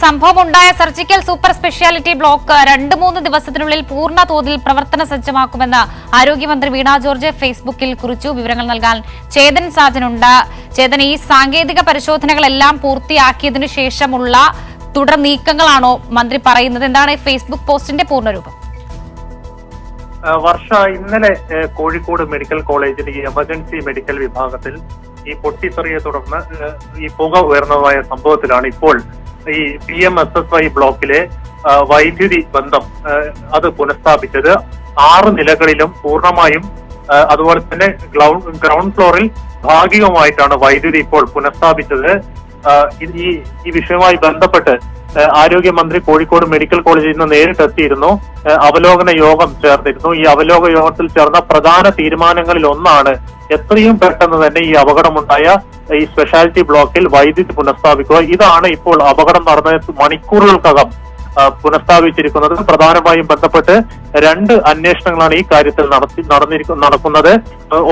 സംഭവമുണ്ടായ surgical super speciality block 2-3 ദിവസത്തിനുള്ളിൽ പൂർണ്ണ തോതിൽ പ്രവർത്തന സജ്ജമാക്കുമെന്ന് ആരോഗ്യമന്ത്രി വീണ ജോർജ് ഫേസ്ബുക്കിൽ കുറിച്ചു. വിവരങ്ങൾ നൽകാൻ ചേതൻ സാജനുണ്ട്. ചേതൻ, ഈ സാങ്കേതിക പരിശോധനകളെല്ലാം പൂർത്തിയാക്കിയതിനു ശേഷമുള്ള തുടർ നീക്കങ്ങളാണോ മന്ത്രി പറയുന്നത്? എന്താണ് ഫേസ്ബുക്ക് പോസ്റ്റിന്റെ പൂർണ്ണരൂപം? വർഷ, ഇന്നലെ കോഴിക്കോട് മെഡിക്കൽ കോളേജിലെ ഈ എമർജൻസി മെഡിക്കൽ വിഭാഗത്തിൽ ഈ പൊട്ടിത്തെറിയെ തുടർന്ന് ഈ പുക ഉയർന്നതായ സംഭവത്തിലാണ് ഇപ്പോൾ ഈ PMSSY ബ്ലോക്കിലെ വൈദ്യുതി ബന്ധം അത് പുനഃസ്ഥാപിച്ചത്. 6 നിലകളിലും പൂർണ്ണമായും, അതുപോലെ തന്നെ ഗ്രൗണ്ട് ഫ്ലോറിൽ ഭാഗികമായിട്ടാണ് വൈദ്യുതി ഇപ്പോൾ പുനഃസ്ഥാപിച്ചത്. ഈ വിഷയവുമായി ബന്ധപ്പെട്ട് ആരോഗ്യമന്ത്രി കോഴിക്കോട് മെഡിക്കൽ കോളേജിൽ നിന്ന് നേരിട്ടെത്തിയിരുന്നു. അവലോകന യോഗം ചേർന്നിരുന്നു. ഈ അവലോകന യോഗത്തിൽ ചേർന്ന പ്രധാന തീരുമാനങ്ങളിൽ ഒന്നാണ് എത്രയും പെട്ടെന്ന് തന്നെ ഈ അപകടമുണ്ടായ ഈ സ്പെഷ്യാലിറ്റി ബ്ലോക്കിൽ വൈദ്യുതി പുനഃസ്ഥാപിക്കുക. ഇതാണ് ഇപ്പോൾ അപകടം നടന്ന മണിക്കൂറുകൾക്കകം പുനഃസ്ഥാപിച്ചിരിക്കുന്നത്. പ്രധാനമായും ബന്ധപ്പെട്ട് 2 അന്വേഷണങ്ങളാണ് ഈ കാര്യത്തിൽ നടക്കുന്നത്.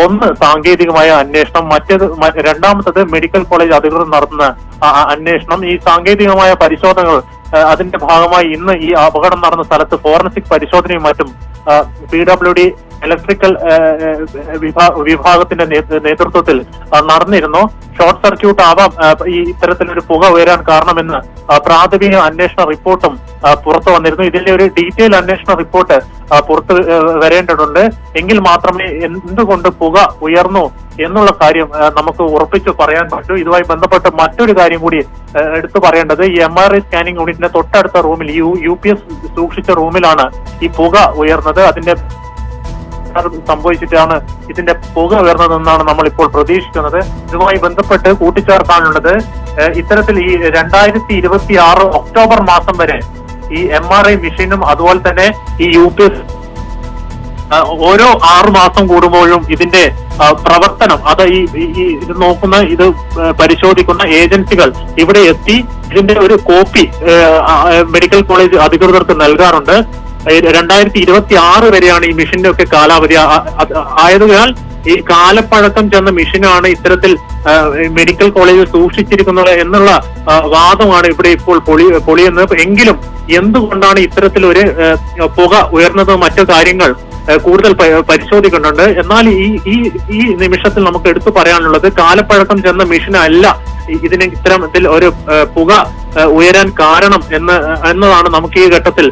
ഒന്ന് സാങ്കേതികമായ അന്വേഷണം, രണ്ടാമത്തത് മെഡിക്കൽ കോളേജ് അധികൃതർ നടത്തുന്ന അന്വേഷണം. ഈ സാങ്കേതികമായ പരിശോധനകൾ അതിന്റെ ഭാഗമായി ഇന്ന് ഈ അപകടം നടന്ന സ്ഥലത്ത് ഫോറൻസിക് പരിശോധനയും മറ്റും PWD ഇലക്ട്രിക്കൽ വിഭാഗത്തിന്റെ നേതൃത്വത്തിൽ നടന്നിരുന്നു. ഷോർട്ട് സർക്യൂട്ട് ആവാം ഈ ഇത്തരത്തിലൊരു പുക ഉയരാൻ കാരണമെന്ന് പ്രാഥമിക അന്വേഷണ റിപ്പോർട്ടും പുറത്തു വന്നിരുന്നു. ഇതിന്റെ ഒരു ഡീറ്റെയിൽ അന്വേഷണ റിപ്പോർട്ട് പുറത്തു വരേണ്ടതുണ്ട്. എങ്കിൽ മാത്രമേ എന്തുകൊണ്ട് പുക ഉയർന്നു എന്നുള്ള കാര്യം നമുക്ക് ഉറപ്പിച്ചു പറയാൻ പറ്റൂ. ഇതുമായി ബന്ധപ്പെട്ട് മറ്റൊരു കാര്യം കൂടി എടുത്തു പറയേണ്ടത്, ഈ MRI സ്കാനിംഗ് യൂണിറ്റിന്റെ തൊട്ടടുത്ത റൂമിൽ UPS സൂക്ഷിച്ച റൂമിലാണ് ഈ പുക ഉയർന്നത്. അതിന്റെ സംഭവിച്ചിട്ടാണ് ഇതിന്റെ പുക ഉയർന്നതെന്നാണ് നമ്മൾ ഇപ്പോൾ പ്രതീക്ഷിക്കുന്നത്. ഇതുമായി ബന്ധപ്പെട്ട് കൂട്ടിച്ചേർക്കാനുള്ളത്, ഇത്തരത്തിൽ ഈ 2026 ഒക്ടോബർ മാസം വരെ ഈ MRI മെഷീനും അതുപോലെ തന്നെ ഈ UPS ഓരോ 6 മാസം കൂടുമ്പോഴും ഇതിന്റെ പ്രവർത്തനം, അത് ഇത് നോക്കുന്ന, ഇത് പരിശോധിക്കുന്ന ഏജൻസികൾ ഇവിടെ എത്തി ഇതിന്റെ ഒരു കോപ്പി മെഡിക്കൽ കോളേജ് അധികൃതർക്ക് നൽകാറുണ്ട്. 2026 വരെയാണ് ഈ മെഷീന്റെ ഒക്കെ കാലാവധി ആയതിനാൽ ഈ കാലപ്പഴക്കം ചെന്ന മെഷീനാണ് ഇത്തരത്തിൽ മെഡിക്കൽ കോളേജിൽ സൂക്ഷിച്ചിരിക്കുന്നത് എന്നുള്ള വാദമാണ് ഇവിടെ ഇപ്പോൾ പൊളിയുന്നത്. എങ്കിലും എന്തുകൊണ്ടാണ് ഇത്തരത്തിലൊരു പുക ഉയർന്നത്, മറ്റു കാര്യങ്ങൾ കൂടുതൽ പരിശോധിക്കുന്നുണ്ട്. എന്നാൽ ഈ നിമിഷത്തിൽ നമുക്ക് എടുത്തു പറയാനുള്ളത്, കാലപ്പഴക്കം ചെന്ന മെഷീനല്ല ഇതിന് ഇത്തരത്തിൽ ഒരു പുക ഉയരാൻ കാരണം എന്നതാണ് നമുക്ക് ഈ ഘട്ടത്തിൽ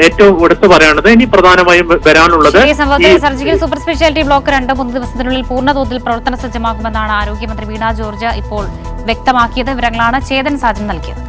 ഏറ്റവും എടുത്തു പറയാനുള്ളത്. ഇനി പ്രധാനമായും വരാനുള്ളത്, സർജിക്കൽ സൂപ്പർ സ്പെഷ്യാലിറ്റി ബ്ലോക്ക് 2-3 ദിവസത്തിനുള്ളിൽ പൂർണ്ണതോതിൽ പ്രവർത്തന സജ്ജമാകുമെന്നാണ് ആരോഗ്യമന്ത്രി വീണ ജോർജ് ഇപ്പോൾ വ്യക്തമാക്കിയത്. വിവരങ്ങളാണ് ചേതൻ സാജൻ നൽകിയത്.